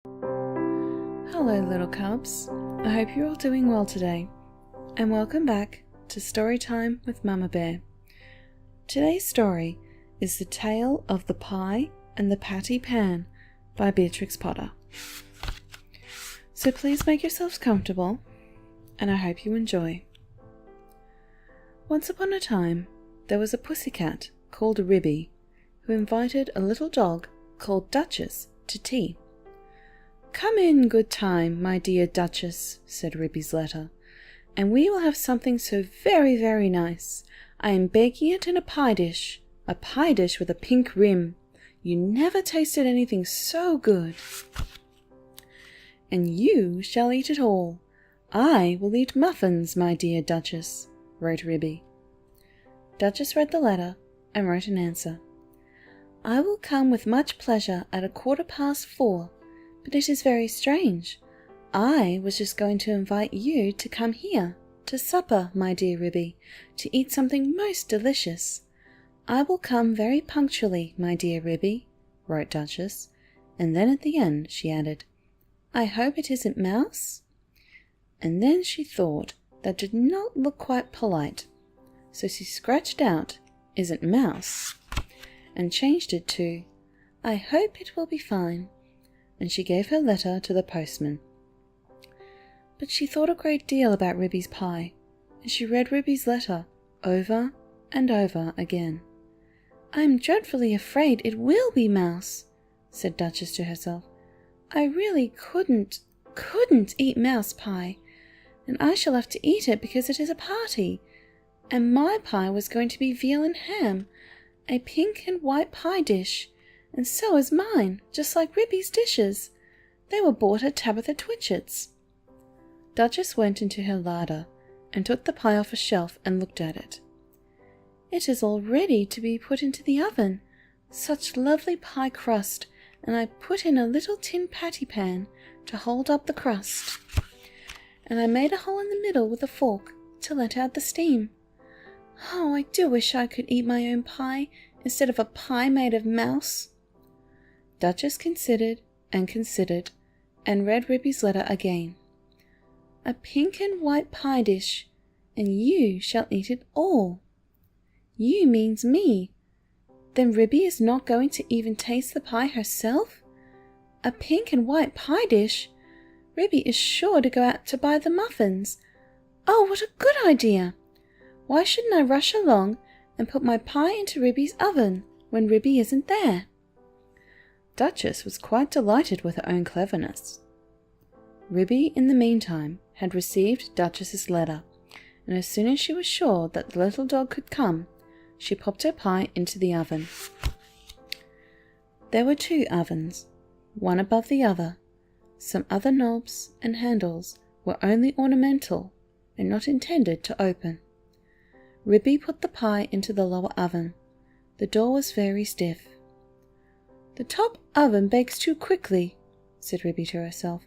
Hello little cubs, I hope you're all doing well today, and welcome back to Storytime with Mama Bear. Today's story is The Tale of the Pie and the Patty Pan by Beatrix Potter. So please make yourselves comfortable, and I hope you enjoy. Once upon a time, there was a pussycat called Ribby, who invited a little dog called Duchess to tea. "Come in, good time, my dear Duchess," said Ribby's letter, "and we will have something so very, very nice. I am baking it in a pie dish with a pink rim. You never tasted anything so good. And you shall eat it all. I will eat muffins, my dear Duchess," wrote Ribby. Duchess read the letter and wrote an answer. "I will come with much pleasure at 4:15. But it is very strange. I was just going to invite you to come here to supper, my dear Ribby, to eat something most delicious. I will come very punctually, my dear Ribby," wrote Duchess, and then at the end she added, "I hope it isn't mouse?" And then she thought that did not look quite polite, so she scratched out "isn't mouse" and changed it to "I hope it will be fine," and she gave her letter to the postman. But she thought a great deal about Ribby's pie, and she read Ribby's letter over and over again. "I am dreadfully afraid it will be mouse," said Duchess to herself. "I really couldn't eat mouse pie, and I shall have to eat it because it is a party, and my pie was going to be veal and ham, a pink and white pie dish, and so is mine, just like Ribby's dishes. They were bought at Tabitha Twitchit's." Duchess went into her larder and took the pie off a shelf and looked at it. "It is all ready to be put into the oven. Such lovely pie crust, and I put in a little tin patty pan to hold up the crust. And I made a hole in the middle with a fork to let out the steam. Oh, I do wish I could eat my own pie instead of a pie made of mouse." Duchess considered and read Ribby's letter again. "A pink and white pie dish, and you shall eat it all." You means me. Then Ribby is not going to even taste the pie herself? A pink and white pie dish? Ribby is sure to go out to buy the muffins. Oh, what a good idea! Why shouldn't I rush along and put my pie into Ribby's oven when Ribby isn't there? Duchess was quite delighted with her own cleverness. Ribby, in the meantime, had received Duchess's letter, and as soon as she was sure that the little dog could come, she popped her pie into the oven. There were 2 ovens, one above the other. Some other knobs and handles were only ornamental and not intended to open. Ribby put the pie into the lower oven. The door was very stiff. "The top oven bakes too quickly," said Ribby to herself.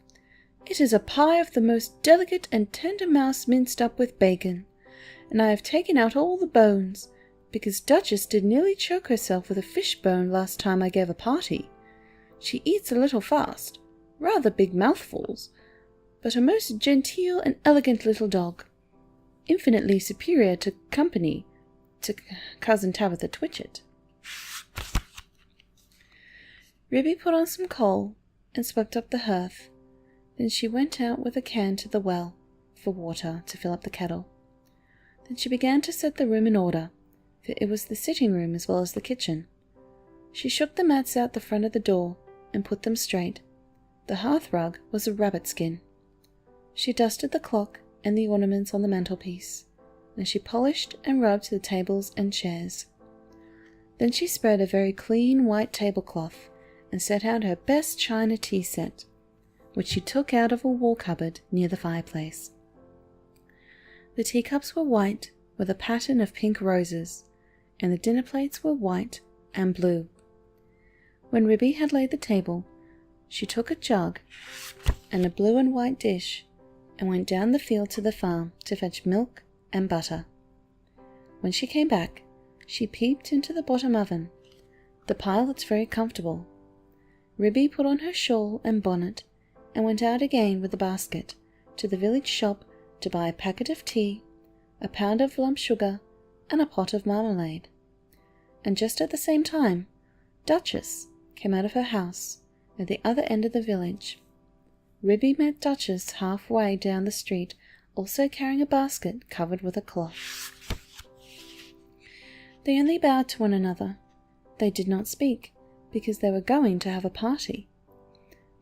"It is a pie of the most delicate and tender mouse minced up with bacon, and I have taken out all the bones, because Duchess did nearly choke herself with a fish bone last time I gave a party. She eats a little fast, rather big mouthfuls, but a most genteel and elegant little dog, infinitely superior to company to Cousin Tabitha Twitchit." Ribby put on some coal and swept up the hearth. Then she went out with a can to the well for water to fill up the kettle. Then she began to set the room in order, for it was the sitting room as well as the kitchen. She shook the mats out the front of the door and put them straight. The hearth rug was a rabbit skin. She dusted the clock and the ornaments on the mantelpiece, and she polished and rubbed the tables and chairs. Then she spread a very clean white tablecloth and set out her best china tea set, which she took out of a wall cupboard near the fireplace. The teacups were white with a pattern of pink roses, and the dinner plates were white and blue. When Ribby had laid the table, she took a jug and a blue and white dish and went down the field to the farm to fetch milk and butter. When she came back, she peeped into the bottom oven. The pie looked very comfortable. Ribby put on her shawl and bonnet and went out again with the basket to the village shop to buy a packet of tea, a pound of lump sugar, and a pot of marmalade. And just at the same time, Duchess came out of her house at the other end of the village. Ribby met Duchess halfway down the street, also carrying a basket covered with a cloth. They only bowed to one another. They did not speak, because they were going to have a party.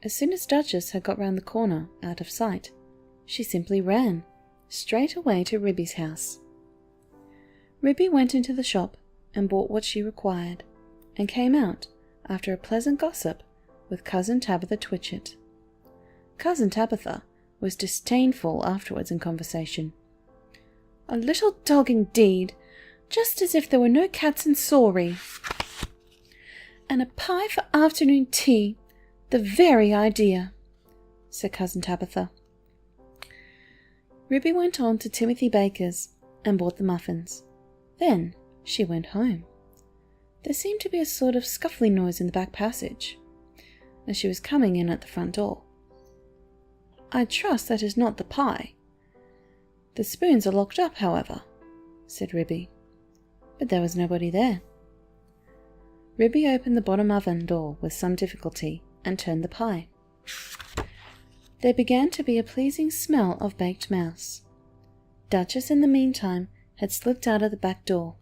As soon as Duchess had got round the corner, out of sight, she simply ran, straight away to Ribby's house. Ribby went into the shop and bought what she required, and came out, after a pleasant gossip, with Cousin Tabitha Twitchit. Cousin Tabitha was disdainful afterwards in conversation. "A little dog indeed, just as if there were no cats in Sorry. And a pie for afternoon tea, the very idea," said Cousin Tabitha. Ribby went on to Timothy Baker's and bought the muffins. Then she went home. There seemed to be a sort of scuffling noise in the back passage, as she was coming in at the front door. "I trust that is not the pie. The spoons are locked up, however," said Ribby. But there was nobody there. Ribby opened the bottom oven door with some difficulty and turned the pie. There began to be a pleasing smell of baked mouse. Duchess in the meantime had slipped out of the back door.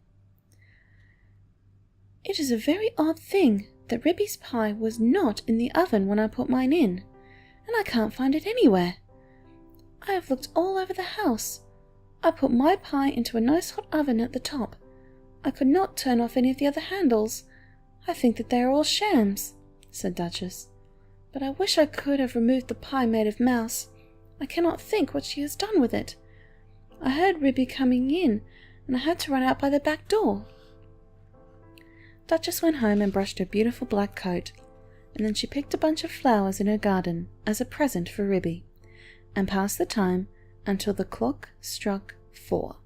"It is a very odd thing that Ribby's pie was not in the oven when I put mine in, and I can't find it anywhere. I have looked all over the house. I put my pie into a nice hot oven at the top. I could not turn off any of the other handles. I think that they are all shams," said Duchess. "But I wish I could have removed the pie made of mouse. I cannot think what she has done with it. I heard Ribby coming in, and I had to run out by the back door." Duchess went home and brushed her beautiful black coat, and then she picked a bunch of flowers in her garden as a present for Ribby, and passed the time until the clock struck 4.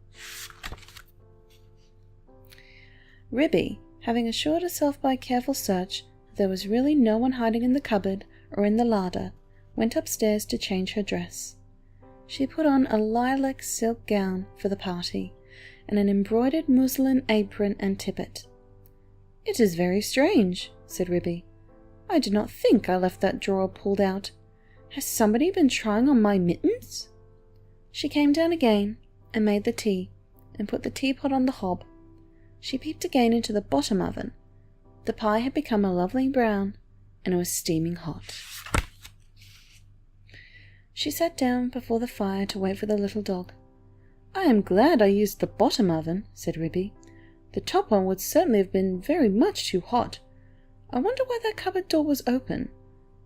Ribby, having assured herself by careful search that there was really no one hiding in the cupboard or in the larder, went upstairs to change her dress. She put on a lilac silk gown for the party, and an embroidered muslin apron and tippet. "It is very strange," said Ribby. "I did not think I left that drawer pulled out. Has somebody been trying on my mittens?" She came down again and made the tea, and put the teapot on the hob. She peeped again into the bottom oven. The pie had become a lovely brown, and it was steaming hot. She sat down before the fire to wait for the little dog. "I am glad I used the bottom oven," said Ribby. "The top one would certainly have been very much too hot. I wonder why that cupboard door was open.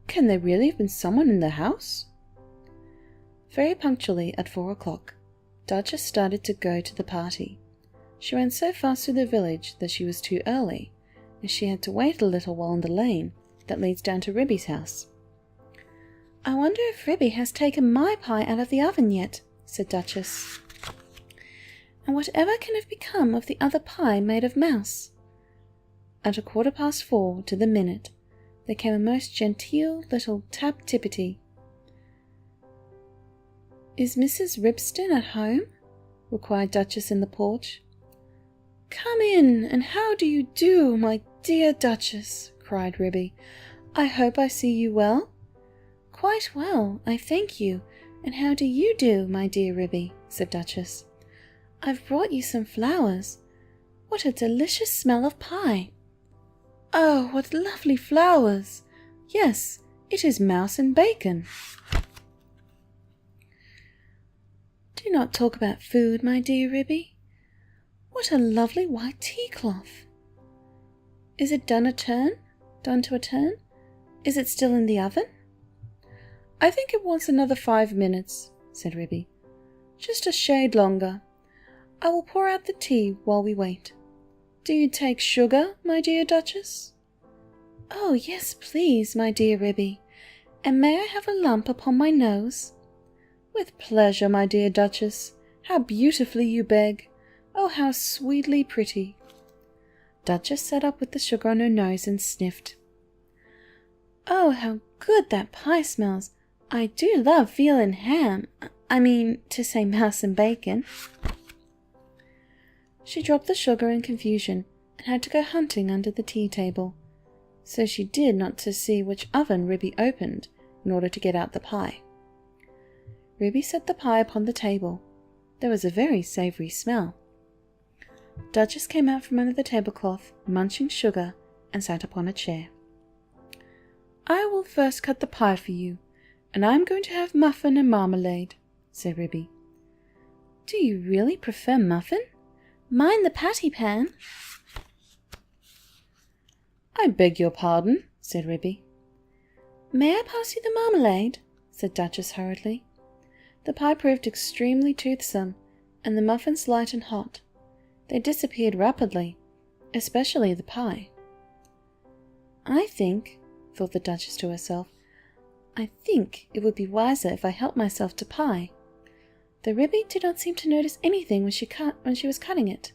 Can there really have been someone in the house?" Very punctually at 4 o'clock, Duchess started to go to the party. She ran so fast through the village that she was too early, and she had to wait a little while in the lane that leads down to Ribby's house. "I wonder if Ribby has taken my pie out of the oven yet," said Duchess. "And whatever can have become of the other pie made of mouse?" At 4:15 to the minute, there came a most genteel little tap-tippity. "Is Mrs. Ribston at home?" required Duchess in the porch. "Come in, and how do you do, my dear Duchess?" cried Ribby. "I hope I see you well?" "Quite well, I thank you, and how do you do, my dear Ribby?" said Duchess. "I've brought you some flowers. What a delicious smell of pie!" "Oh, what lovely flowers! Yes, it is mouse and bacon." "Do not talk about food, my dear Ribby. What a lovely white tea-cloth! Is it done to a turn? Is it still in the oven?" "I think it wants another 5 minutes," said Ribby. "Just a shade longer. I will pour out the tea while we wait. Do you take sugar, my dear Duchess?" "Oh, yes, please, my dear Ribby. And may I have a lump upon my nose?" "With pleasure, my dear Duchess. How beautifully you beg. Oh, how sweetly pretty." Duchess sat up with the sugar on her nose and sniffed. Oh, how good that pie smells! I do love veal and ham. I mean, to say mouse and bacon. She dropped the sugar in confusion and had to go hunting under the tea table, so she did not to see which oven Ribby opened in order to get out the pie. Ribby set the pie upon the table. There was a very savoury smell. Duchess came out from under the tablecloth, munching sugar, and sat upon a chair. I will first cut the pie for you, and I am going to have muffin and marmalade, said Ribby. Do you really prefer muffin? Mind the patty pan. I beg your pardon, said Ribby. May I pass you the marmalade? Said Duchess hurriedly. The pie proved extremely toothsome, and the muffins light and hot. They disappeared rapidly, especially the pie. I think, thought the Duchess to herself, I think it would be wiser if I helped myself to pie. The Ribby did not seem to notice anything when she was cutting it.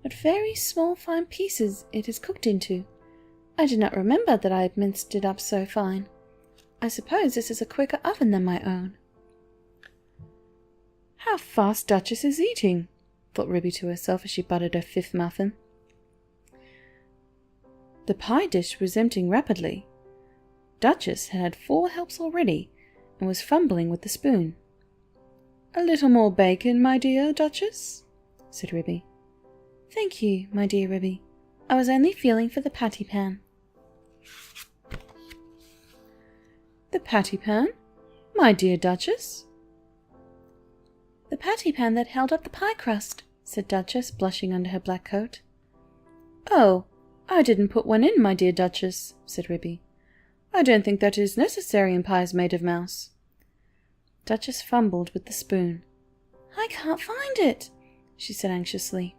What very small fine pieces it is cooked into. I did not remember that I had minced it up so fine. I suppose this is a quicker oven than my own. How fast Duchess is eating, thought Ribby to herself as she buttered her 5th muffin. The pie dish was emptying rapidly. Duchess had had 4 helps already, and was fumbling with the spoon. A little more bacon, my dear Duchess, said Ribby. Thank you, my dear Ribby. I was only feeling for the patty pan. The patty pan? My dear Duchess? The patty pan that held up the pie crust, said Duchess, blushing under her black coat. Oh, I didn't put one in, my dear Duchess, said Ribby. I don't think that is necessary in pies made of mouse. Duchess fumbled with the spoon. I can't find it, she said anxiously.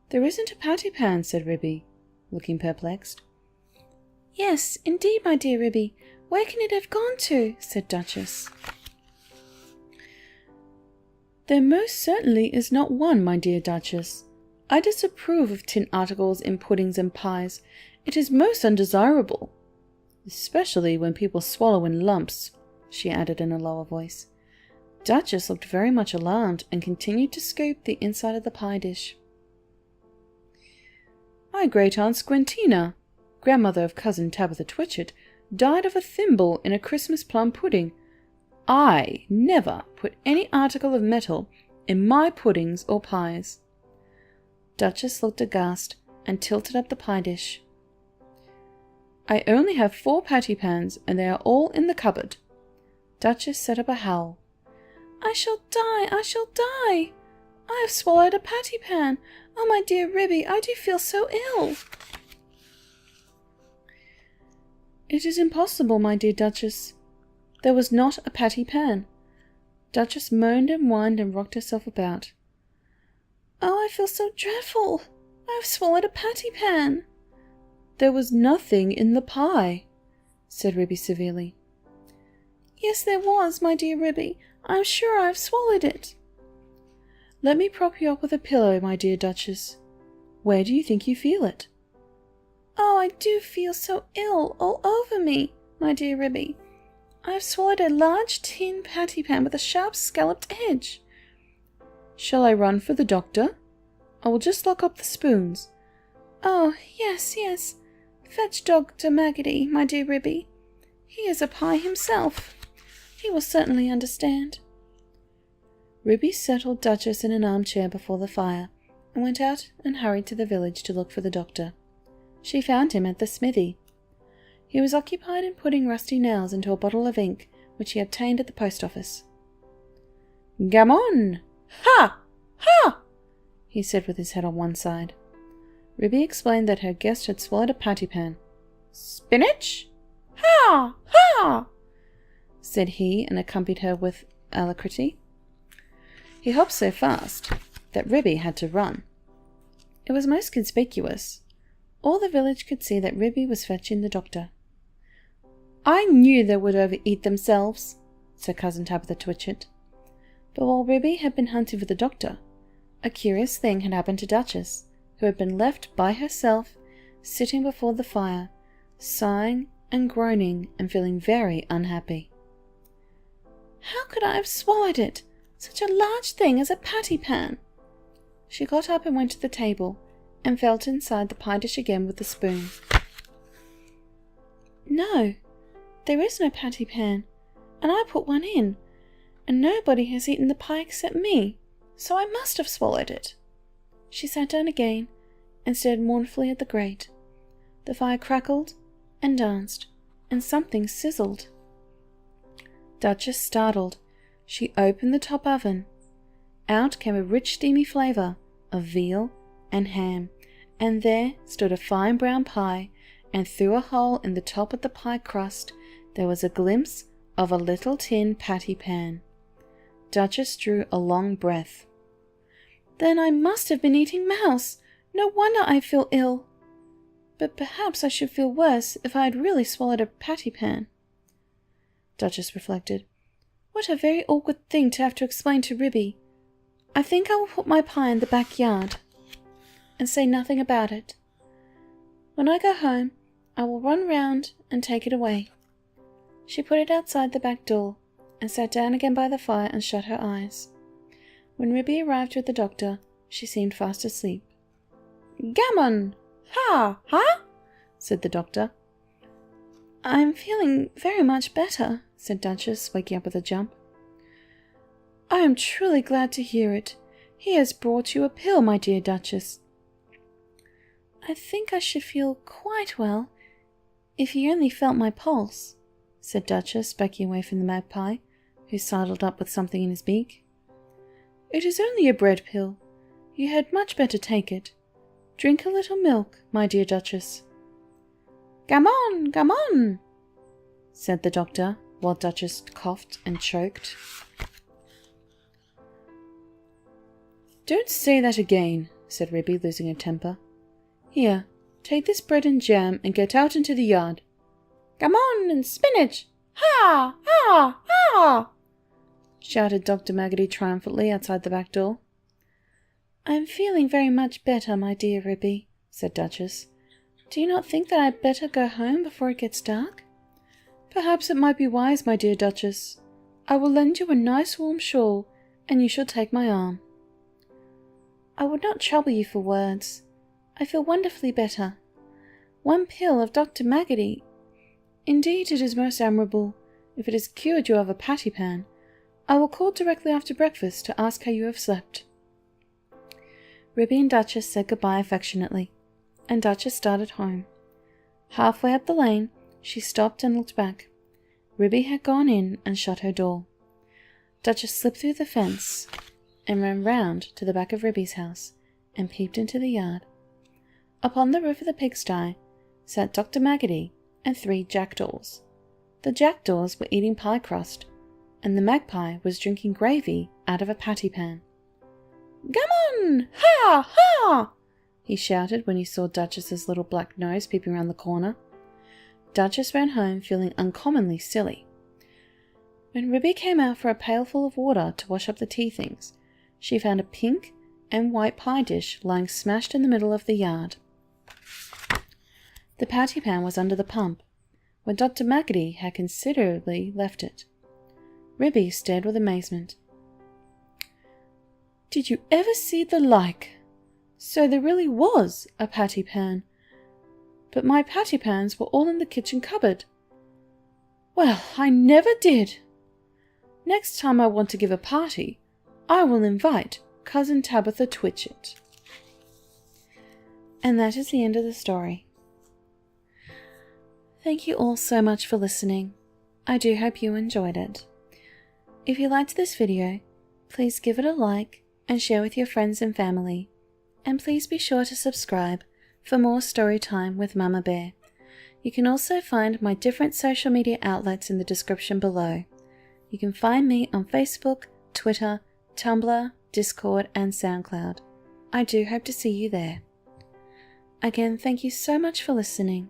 There isn't a patty pan, said Ribby, looking perplexed. Yes, indeed, my dear Ribby. Where can it have gone to? Said Duchess. There most certainly is not one, my dear Duchess. I disapprove of tin articles in puddings and pies. It is most undesirable, especially when people swallow in lumps, she added in a lower voice. Duchess looked very much alarmed and continued to scoop the inside of the pie dish. My great-aunt Squintina, grandmother of cousin Tabitha Twitchett, died of a thimble in a Christmas plum pudding. I never put any article of metal in my puddings or pies. Duchess looked aghast and tilted up the pie dish. I only have 4 patty pans, and they are all in the cupboard. Duchess set up a howl. I shall die! I shall die! I have swallowed a patty pan! Oh, my dear Ribby, I do feel so ill! It is impossible, my dear Duchess. There was not a patty pan. Duchess moaned and whined and rocked herself about. Oh, I feel so dreadful! I have swallowed a patty pan! There was nothing in the pie, said Ribby severely. Yes, there was, my dear Ribby. I am sure I have swallowed it. Let me prop you up with a pillow, my dear Duchess. Where do you think you feel it? Oh, I do feel so ill all over me, my dear Ribby. I have swallowed a large tin patty pan with a sharp scalloped edge. Shall I run for the doctor? I will just lock up the spoons. Oh, yes, yes. Fetch Dr. Maggotty, my dear Ribby. He is a pie himself. He will certainly understand. Ribby settled Duchess in an armchair before the fire, and went out and hurried to the village to look for the doctor. She found him at the smithy. He was occupied in putting rusty nails into a bottle of ink which he obtained at the post office. Gammon! Ha! Ha! He said with his head on one side. Ribby explained that her guest had swallowed a patty pan. Spinach? Ha! Ha! Said he, and accompanied her with alacrity. He hopped so fast that Ribby had to run. It was most conspicuous. All the village could see that Ribby was fetching the doctor. I knew they would overeat themselves, said cousin Tabitha Twitchett. But while Ribby had been hunting for the doctor, a curious thing had happened to Duchess, who had been left by herself, sitting before the fire, sighing and groaning and feeling very unhappy. How could I have swallowed it? Such a large thing as a patty pan! She got up and went to the table, and felt inside the pie dish again with the spoon. No, there is no patty pan, and I put one in, and nobody has eaten the pie except me, so I must have swallowed it. She sat down again and stared mournfully at the grate. The fire crackled and danced, and something sizzled. Duchess startled. She opened the top oven. Out came a rich steamy flavour of veal and ham, and there stood a fine brown pie, and through a hole in the top of the pie crust there was a glimpse of a little tin patty pan. Duchess drew a long breath. Then I must have been eating mouse. No wonder I feel ill. But perhaps I should feel worse if I had really swallowed a patty pan. Duchess reflected. What a very awkward thing to have to explain to Ribby. I think I will put my pie in the backyard and say nothing about it. When I go home, I will run round and take it away. She put it outside the back door and sat down again by the fire and shut her eyes. When Ribby arrived with the doctor, she seemed fast asleep. Gammon! Ha! Ha! Said the doctor. I am feeling very much better, said Duchess, waking up with a jump. I am truly glad to hear it. He has brought you a pill, my dear Duchess. I think I should feel quite well if you only felt my pulse, said Duchess, backing away from the magpie, who sidled up with something in his beak. It is only a bread pill. You had much better take it. Drink a little milk, my dear Duchess. Gammon, gammon, said the doctor, while Duchess coughed and choked. Don't say that again, said Ribby, losing her temper. Here, take this bread and jam and get out into the yard. Gammon and spinach! Ha! Ha! Ha! Shouted Dr. Maggotty triumphantly outside the back door. I am feeling very much better, my dear Ribby, said Duchess. Do you not think that I had better go home before it gets dark? Perhaps it might be wise, my dear Duchess. I will lend you a nice warm shawl, and you shall take my arm. I would not trouble you for words. I feel wonderfully better. One pill of Dr. Maggotty. Indeed, it is most admirable. If it has cured you of a patty pan, I will call directly after breakfast to ask how you have slept. Ribby and Duchess said goodbye affectionately, and Duchess started home. Halfway up the lane, she stopped and looked back. Ribby had gone in and shut her door. Duchess slipped through the fence and ran round to the back of Ribby's house and peeped into the yard. Upon the roof of the pigsty sat Dr. Maggotty and 3 jackdaws. The jackdaws were eating pie crust, and the magpie was drinking gravy out of a patty pan. Gammon! Ha! Ha! He shouted when he saw Duchess's little black nose peeping round the corner. Duchess ran home feeling uncommonly silly. When Ribby came out for a pailful of water to wash up the tea things, she found a pink and white pie dish lying smashed in the middle of the yard. The patty pan was under the pump, where Dr. Maggotty had considerately left it. Ribby stared with amazement. Did you ever see the like? So there really was a patty pan. But my patty pans were all in the kitchen cupboard. Well, I never did. Next time I want to give a party, I will invite Cousin Tabitha Twitchit. And that is the end of the story. Thank you all so much for listening. I do hope you enjoyed it. If you liked this video, please give it a like and share with your friends and family. And please be sure to subscribe for more story time with Mama Bear. You can also find my different social media outlets in the description below. You can find me on Facebook, Twitter, Tumblr, Discord and SoundCloud. I do hope to see you there. Again, thank you so much for listening.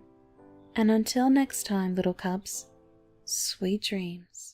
And until next time, little cubs, sweet dreams.